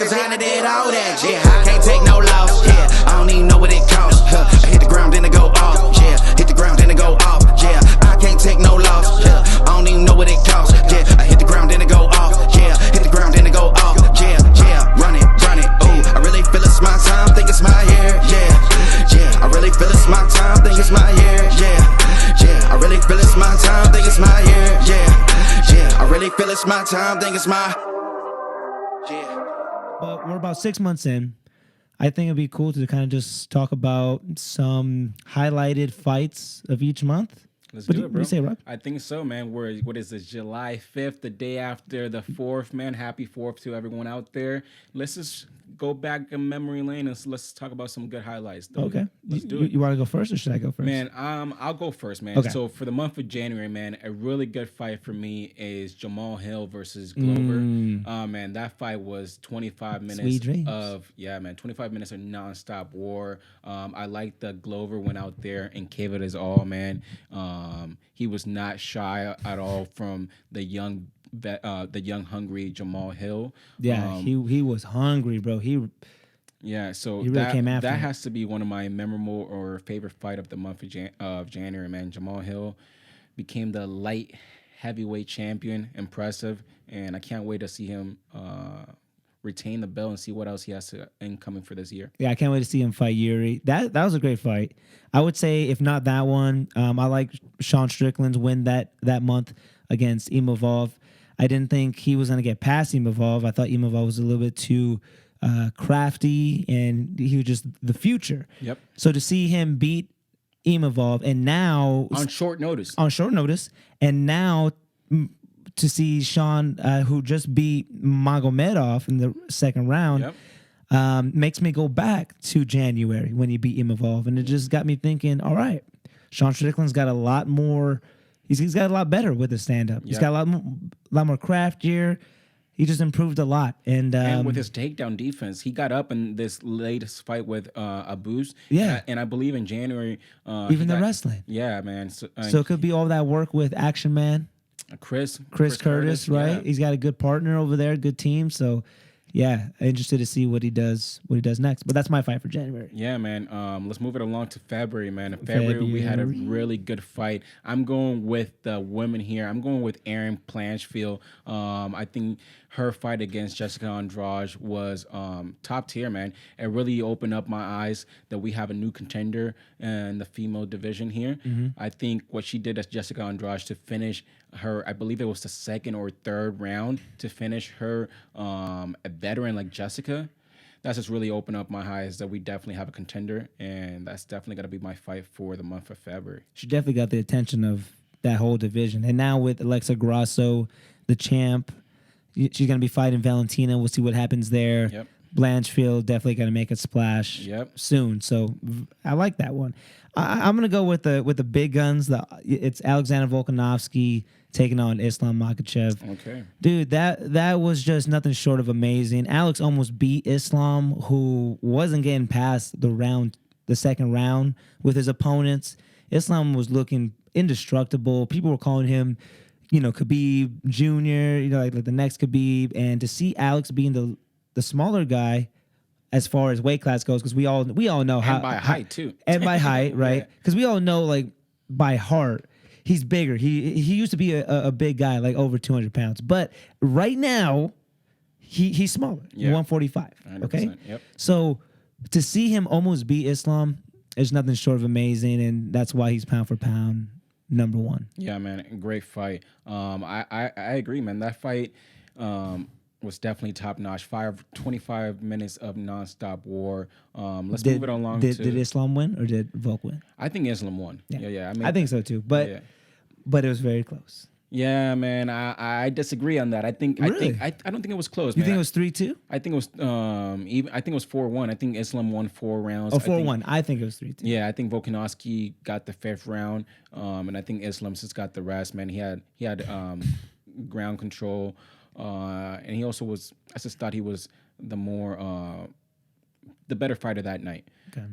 designer did all that. Yeah, I can't take no loss. Yeah, I don't even know what it costs. I hit the ground, then I go off. Yeah, hit the ground, then I go off. Yeah, I can't take no loss. Yeah, I don't even know what it costs. Yeah, I hit the ground, then I go off. Yeah, hit the ground, then I go off. Yeah, yeah, run it. Ooh, I really feel it's my time, think it's my year. Yeah, yeah, I really feel it's my time, think it's my year. Yeah, yeah, I really feel it's my time, think it's my year. Yeah, yeah, I really feel it's my time, think it's my. Yeah. But we're about 6 months in. I think it'd be cool to kind of just talk about some highlighted fights of each month. Let's do do it, it, bro. bro. What do you say, Rob? I think so, man. What is this, July 5th, the day after the 4th, man? Happy 4th to everyone out there. Let's just go back in memory lane and let's talk about some good highlights. Though. Okay. Let's do it. You want to go first or should I go first? Man, I'll go first, man. Okay. So for the month of January, man, a really good fight for me is Jamal Hill versus Glover. Man, that fight was 25 minutes Sweet dreams. 25 minutes of nonstop war. I like that Glover went out there and gave it his all, man. He was not shy at all from the young hungry Jamal Hill. Yeah, he was hungry, bro. Yeah, so He really came after that him. has to be one of my memorable or favorite fight of the month of January, man. Jamal Hill became the light heavyweight champion. Impressive, and I can't wait to see him retain the belt and see what else he has incoming for this year. Yeah, I can't wait to see him fight Yuri. That was a great fight. I would say if not that one, I like Sean Strickland's win that month against Imavov. I didn't think he was going to get past Imavov. I thought Imavov was a little bit too crafty, and he was just the future. Yep. So to see him beat Imavov, and now On short notice. and now to see Sean, who just beat Magomedov in the second round, makes me go back to January when he beat Imavov, and it just got me thinking. All right, Sean Strickland's got a lot more. He's got a lot better with his stand-up. He's got a lot more craftier. He just improved a lot. And with his takedown defense, he got up in this latest fight with Abus. Yeah. And I believe in January. even the wrestling. Yeah, man. So it could be all that work with Action Man. Chris Curtis, right? Yeah. He's got a good partner over there, good team. So, yeah, interested to see what he does next. But that's my fight for January. Yeah, man. Let's move it along to February, man. In February, we had a really good fight. I'm going with the women here. I'm going with Erin Blanchfield. I think her fight against Jessica Andrade was top tier, man. It really opened up my eyes that we have a new contender in the female division here. I think what she did as Jessica Andrade to finish her, I believe it was the second or third round to finish her, a veteran like Jessica. That's just really opened up my eyes that we definitely have a contender, and that's definitely going to be my fight for the month of February. She definitely got the attention of that whole division. And now with Alexa Grasso, the champ, she's going to be fighting Valentina. We'll see what happens there. Yep. Blanchfield definitely going to make a splash soon. So I like that one. I'm going to go with the big guns. It's Alexander Volkanovski taking on Islam Makhachev. Okay. Dude, that was just nothing short of amazing. Alex almost beat Islam, who wasn't getting past the second round with his opponents. Islam was looking indestructible. People were calling him, Khabib Jr., like the next Khabib. And to see Alex being the smaller guy as far as weight class goes, because we all know how. And by height, too. And by height, right? Because we all know, like, by heart, he's bigger. He used to be a big guy, like over 200 pounds. But right now, he's smaller, 145. 100%, okay? Yep. So to see him almost beat Islam is nothing short of amazing, and that's why he's pound for pound number one. Yeah, man, great fight. I agree, man. That fight was definitely top notch. 25 minutes of nonstop war. Let's move it along. Did Islam win or did Volk win? I think Islam won. Yeah. I think so too. But it was very close. Yeah, man. I disagree on that. I don't think it was close. You think it was 3-2? I think it was I think it was 4-1. I think Islam won 4 rounds. Oh, 4-1. I think it was 3-2. Yeah, I think Volkanovski got the 5th round, and I think Islam just got the rest. Man, he had ground control, and he also was. I just thought he was the better fighter that night. Okay.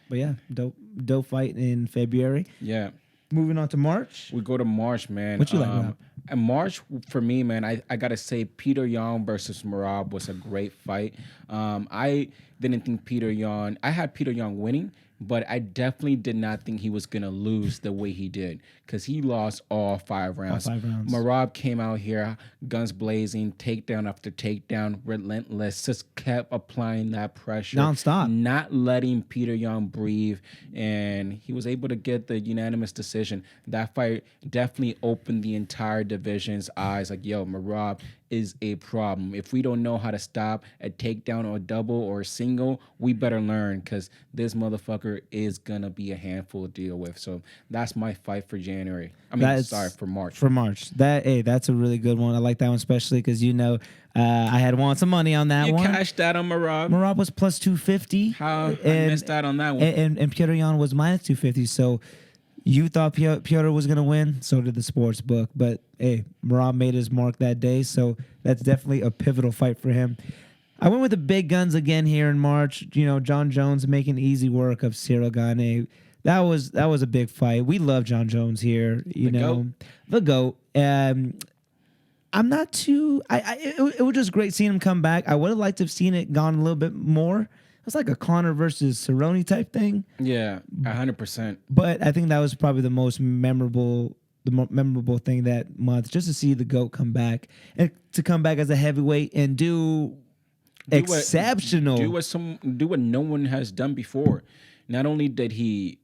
But yeah, dope fight in February. Yeah. Moving on to March. We go to March, man. What you like, Rob? And March for me, man, I gotta say Peter Yan versus Merab was a great fight. I didn't think Peter Yan. I had Peter Yan winning, but I definitely did not think he was gonna lose the way he did because he lost all 5 rounds. All 5 rounds. Merab came out here, guns blazing, takedown after takedown, relentless, just kept applying that pressure, Nonstop. not letting Peter Yan breathe, and he was able to get the unanimous decision. That fight definitely opened the entire division's eyes. Like, yo, Merab is a problem. If we don't know how to stop a takedown or a double or a single, we better learn because this motherfucker is gonna be a handful to deal with. So that's my fight for January. For March. For March. That's a really good one. I like that one especially because I had won some money on that You one. cashed that on Merab. Merab was plus 250. How I missed out on that one. And Petr Yan was minus 250. So you thought Petr was gonna win. So did the sports book. But hey, Merab made his mark that day. So that's definitely a pivotal fight for him. I went with the big guns again here in March. John Jones making easy work of Cyril Gane. That was a big fight. We love John Jones here. The GOAT. I'm not too. It was just great seeing him come back. I would have liked to have seen it gone a little bit more. It's like a Conor versus Cerrone type thing. Yeah, 100%. But I think that was probably the most memorable thing that month, just to see the GOAT come back and to come back as a heavyweight and do exceptional. Do what no one has done before. Not only did he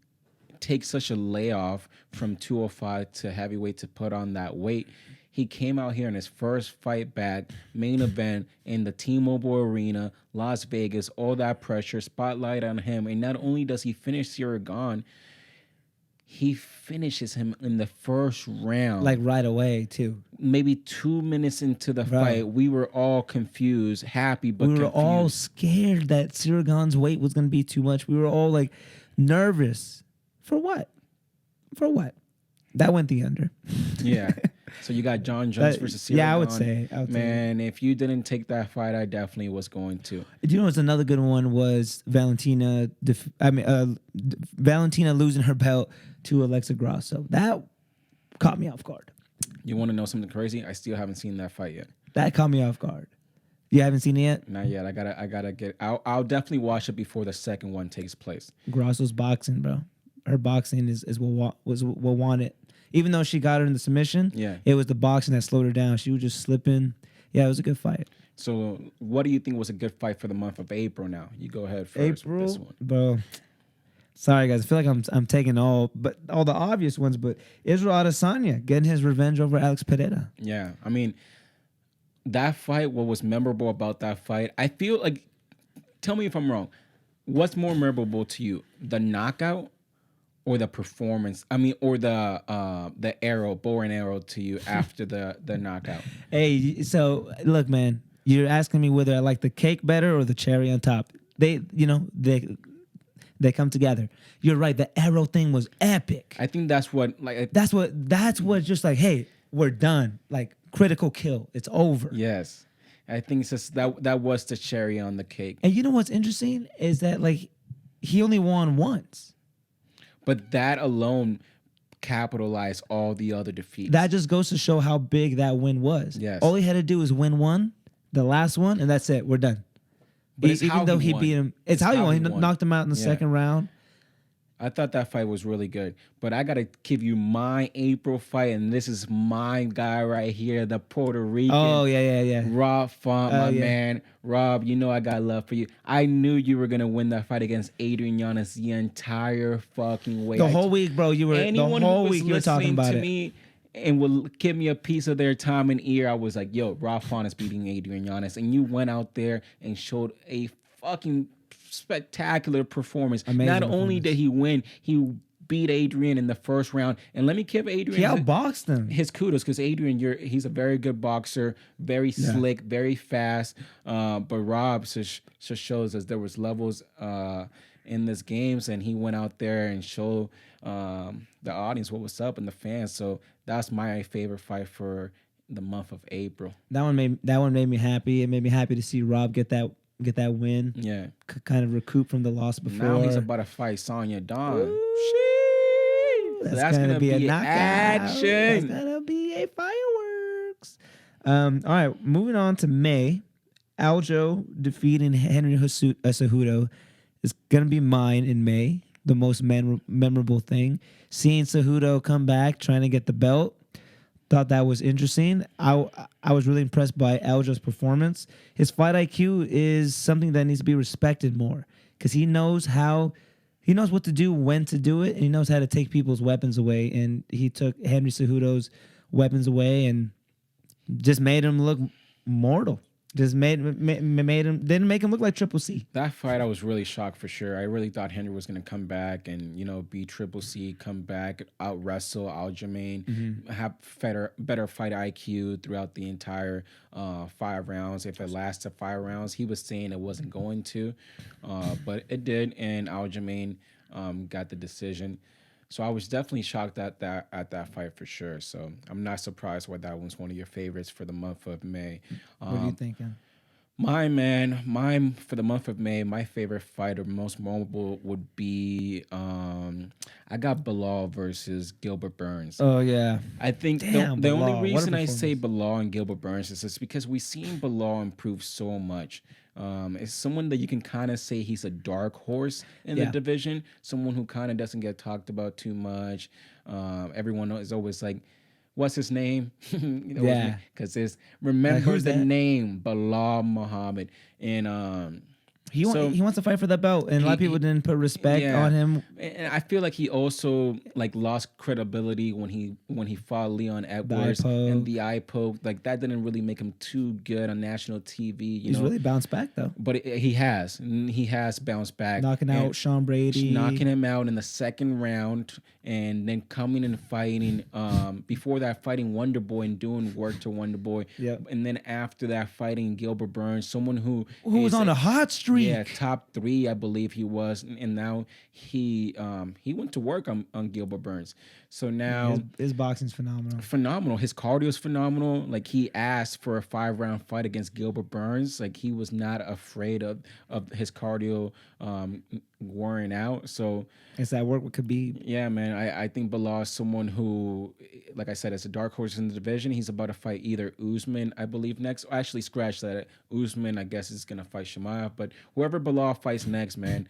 take such a layoff from 205 to heavyweight to put on that weight, he came out here in his first fight back, main event in the T-Mobile Arena, Las Vegas, all that pressure, spotlight on him. And not only does he finish Cyril Gane, he finishes him in the first round. Like right away, too. Maybe 2 minutes into the fight, we were all confused, happy, but we were confused. all scared that Cyril Gane's weight was going to be too much. We were all like nervous. For what? That went the under. Yeah. So you got John Jones versus Cyril Gane. Yeah, I would say. Man, if you didn't take that fight, I definitely was going to. Do you know what's another good one was Valentina losing her belt to Alexa Grasso. That caught me off guard. You want to know something crazy? I still haven't seen that fight yet. That caught me off guard. You haven't seen it yet? Not yet. I gotta get. I'll definitely watch it before the second one takes place. Grasso's boxing, bro. Her boxing is what wanted. Even though she got her in the submission, it was the boxing that slowed her down. She was just slipping. Yeah, it was a good fight. So, what do you think was a good fight for the month of April? Now, you go ahead first. April, with this one. bro. Sorry, guys. I feel like I'm taking all the obvious ones, but Israel Adesanya getting his revenge over Alex Pereira. Yeah, I mean, that fight. What was memorable about that fight? I feel like. Tell me if I'm wrong. What's more memorable to you, the knockout or the performance? I mean, or the bow and arrow to you after the knockout? Hey, so look, man. You're asking me whether I like the cake better or the cherry on top. They come together. You're right. The arrow thing was epic. I think that's what That's what just like, hey, we're done. Like critical kill. It's over. Yes. I think it's just that was the cherry on the cake. And you know what's interesting is that like he only won once. But that alone capitalized all the other defeats. That just goes to show how big that win was. Yes. All he had to do was win one, the last one, and that's it. We're done. But it's even how though he he won. beat him, it's how he won. He knocked him out in the second round. I thought that fight was really good. But I got to give you my April fight, and this is my guy right here, the Puerto Rican. Oh, yeah. Rob Font, my man. Rob, you know I got love for you. I knew you were going to win that fight against Adrian Yanez the entire fucking way. The whole week, bro. You were anyone the whole who was week you were talking about to it. me and will give me a piece of their time and ear, I was like, yo, Rob Font is beating Adrian Yanez. And you went out there and showed a fucking spectacular performance. Amazing Not performance. only did he win, he beat Adrian in the first round. And let me give Adrian He outboxed him. his kudos, because Adrian, he's a very good boxer, very slick, very fast. But Rob just shows us there was levels in this games, and he went out there and showed the audience what was up and the fans. So that's my favorite fight for the month of April. That one made me happy. It made me happy to see Rob get that win. Yeah. Kind of recoup from the loss before. Now he's about to fight Sonya Dawn. That's gonna be a knockout. action. That's gonna be a firework. All right, moving on to May. Aljo defeating Henry Cejudo is going to be mine in May. The most memorable thing. Seeing Cejudo come back, trying to get the belt. Thought that was interesting. I was really impressed by Aljo's performance. His fight IQ is something that needs to be respected more because he knows what to do, when to do it, and he knows how to take people's weapons away. And he took Henry Cejudo's weapons away and just made him look mortal. Just made him didn't make him look like Triple C. That fight, I was really shocked for sure. I really thought Henry was going to come back and beat Triple C, come back, out wrestle Aljamain, have better fight IQ throughout the entire 5 rounds. If it lasted 5 rounds, he was saying it wasn't going to, but it did, and Aljamain got the decision. So I was definitely shocked at that fight for sure. So I'm not surprised why that one's one of your favorites for the month of May. What are you thinking? Mine for the month of May, my favorite fight or most memorable would be I got Bilal versus Gilbert Burns. Oh yeah, I think the only reason I say Bilal and Gilbert Burns is just because we've seen Bilal improve so much. It's someone that you can kind of say he's a dark horse in the division, someone who kind of doesn't get talked about too much. Everyone is always like, what's his name? Because remember the name Bilal Muhammad. And he wants to fight for that belt, and a lot of people didn't put respect on him. And I feel like he also lost credibility when he fought Leon Edwards and the eye poke. Like that didn't really make him too good on national TV. He's really bounced back though. But he has bounced back, knocking out Sean Brady, knocking him out in the 2nd round, and then coming and fighting. Before that, fighting Wonder Boy and doing work to Wonder Boy. And then after that, fighting Gilbert Burns, someone who was on a hot streak. Yeah, top 3, I believe he was, and now he went to work on Gilbert Burns. So now his boxing's phenomenal. Phenomenal. His cardio is phenomenal. Like he asked for a 5-round fight against Gilbert Burns. Like he was not afraid of his cardio wearing out. So it's that work with Khabib. Yeah, man. I think Bilal is someone who, like I said, is a dark horse in the division. He's about to fight either Usman, I believe, next. Actually, scratch that. Usman, I guess, is gonna fight Shemaev. But whoever Bilal fights next, man,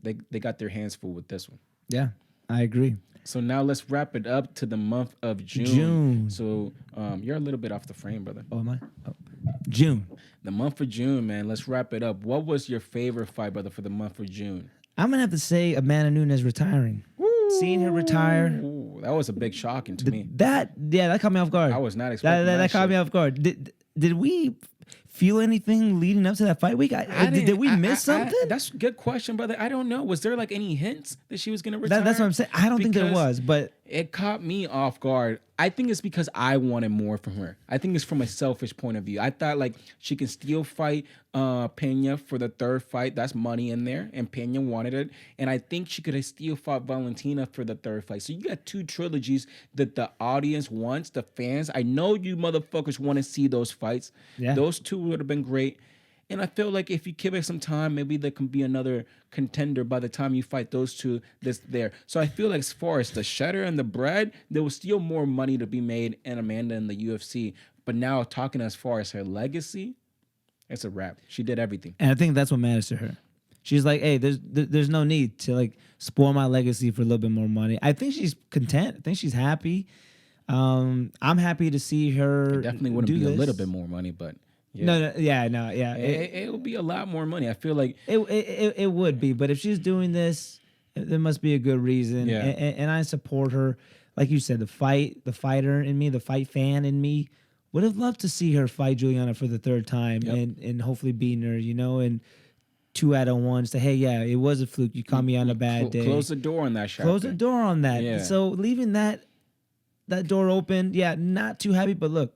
they got their hands full with this one. Yeah, I agree. So now let's wrap it up to the month of June. So you're a little bit off the frame, brother. Oh, am I? Oh. June. The month of June, man. Let's wrap it up. What was your favorite fight, brother, for the month of June? I'm going to have to say Amanda Nunes retiring. Ooh. Seeing her retire. Ooh, that was a big shocking to me. That caught me off guard. I was not expecting that caught me off guard. Did we feel anything leading up to that fight week? Did we miss something? That's a good question, brother. I don't know. Was there like any hints that she was going to retire? That's what I'm saying. I don't think there was, but it caught me off guard. I think it's because I wanted more from her. I think it's from a selfish point of view. I thought like she can still fight Pena for the 3rd fight. That's money in there, and Pena wanted it. And I think she could have still fought Valentina for the 3rd fight. So you got 2 trilogies that the audience wants, the fans. I know you motherfuckers want to see those fights. Yeah. Those 2 would have been great. And I feel like if you give it some time, maybe there can be another contender by the time you fight those 2 that's there. So I feel like as far as the Cheddar and the bread, there was still more money to be made in Amanda in the UFC. But now talking as far as her legacy, it's a wrap. She did everything. And I think that's what matters to her. She's like, hey, there's no need to like spoil my legacy for a little bit more money. I think she's content. I think she's happy. I'm happy to see her. It definitely wouldn't be a little bit more money, but yeah. It would be a lot more money. I feel like it would be, but if she's doing this, there must be a good reason. Yeah. And I support her. Like you said, the fighter in me, the fight fan in me, would have loved to see her fight Juliana for the 3rd time and hopefully beating her, and 2 out of 1. Say, hey, yeah, it was a fluke. You caught me on a bad day. Close the door on that shot. Close the door on that. Yeah. So leaving that door open, not too happy, but look,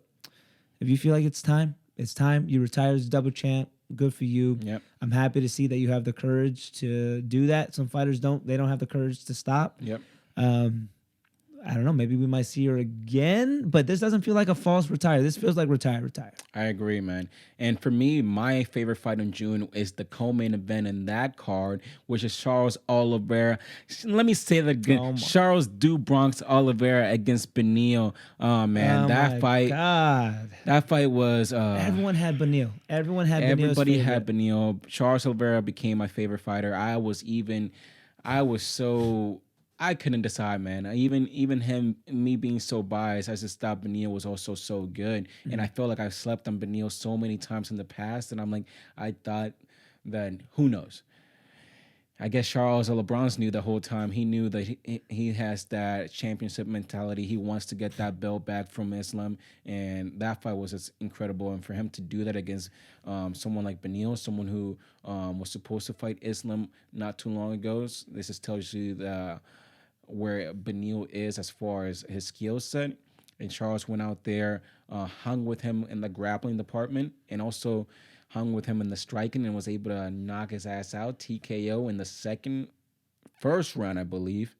if you feel like it's time. It's time. You retire as double champ. Good for you. Yep. I'm happy to see that you have the courage to do that. Some fighters don't. They don't have the courage to stop. Yep. I don't know. Maybe we might see her again, but this doesn't feel like a false retire. This feels like retire. I agree, man. And for me, my favorite fight in June is the co-main event in that card, which is Charles Oliveira. Let me say that again. Charles Du Bronx Oliveira against Beneil. Oh man, that fight was. Everyone had Beneil. Everybody had Beneil. Charles Oliveira became my favorite fighter. I couldn't decide, man. Even me being so biased, I just thought Beneil was also so good, and I felt like I slept on Beneil so many times in the past, and I'm like, I thought that who knows. I guess Charles LeBron knew the whole time. He knew that he has that championship mentality. He wants to get that belt back from Islam, and that fight was just incredible. And for him to do that against someone like Beneil, someone who was supposed to fight Islam not too long ago, this just tells you where Beneil is as far as his skill set. And Charles went out there, hung with him in the grappling department, and also hung with him in the striking, and was able to knock his ass out, TKO in the first round, I believe.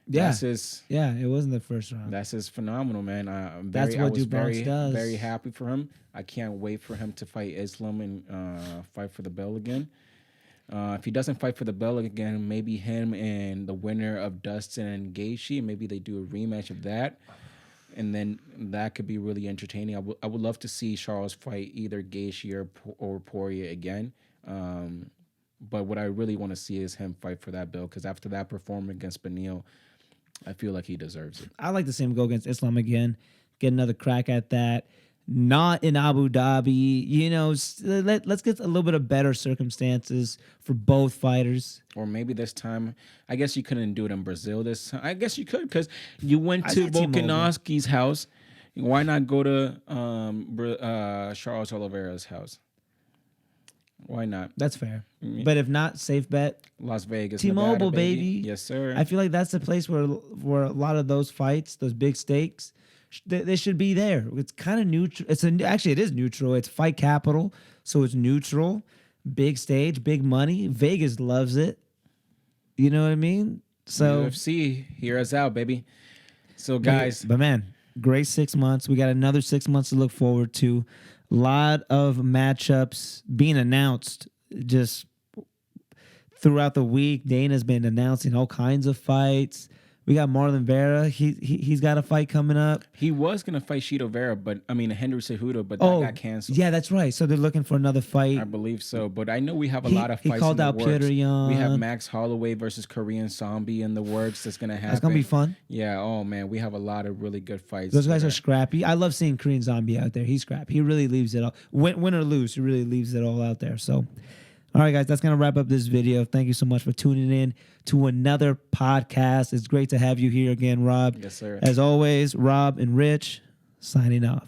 Yeah, it wasn't the first round. That's just phenomenal, man. I was very happy for him. I can't wait for him to fight Islam and fight for the belt again. If he doesn't fight for the belt again, maybe him and the winner of Dustin and Gaethje, maybe they do a rematch of that. And then that could be really entertaining. I would love to see Charles fight either Gaethje or Poirier again. But what I really want to see is him fight for that belt, because after that performance against Beneil, I feel like he deserves it. I like to see him go against Islam again, get another crack at that. Not in Abu Dhabi, let's get a little bit of better circumstances for both fighters. Or maybe this time, I guess you couldn't do it in Brazil this time. I guess you could, because you went to Volkanovski's house. Why not go to Charles Oliveira's house? Why not? That's fair. But if not, safe bet. Las Vegas, T-Mobile, Nevada, baby. Yes, sir. I feel like that's the place where a lot of those fights, those big stakes, they should be there. It's kind of neutral. Actually, it is neutral. It's fight capital, so it's neutral. Big stage, big money. Vegas loves it. You know what I mean? So UFC, hear us out, baby. So, guys. But man, great 6 months. We got another 6 months to look forward to. A lot of matchups being announced just throughout the week. Dana's been announcing all kinds of fights. We got Marlon Vera. He's got a fight coming up. He was gonna fight Henry Cejudo, but that got canceled. Yeah, that's right. So they're looking for another fight. I believe so. But I know we have a lot of fights. He called out Petr Yan. We have Max Holloway versus Korean Zombie in the works. That's gonna happen. That's gonna be fun. Yeah. Oh man, we have a lot of really good fights. Those guys are scrappy. I love seeing Korean Zombie out there. He's scrappy. He really leaves it all. Win or lose, he really leaves it all out there. So. All right, guys, that's going to wrap up this video. Thank you so much for tuning in to another podcast. It's great to have you here again, Rob. Yes, sir. As always, Rob and Rich signing off.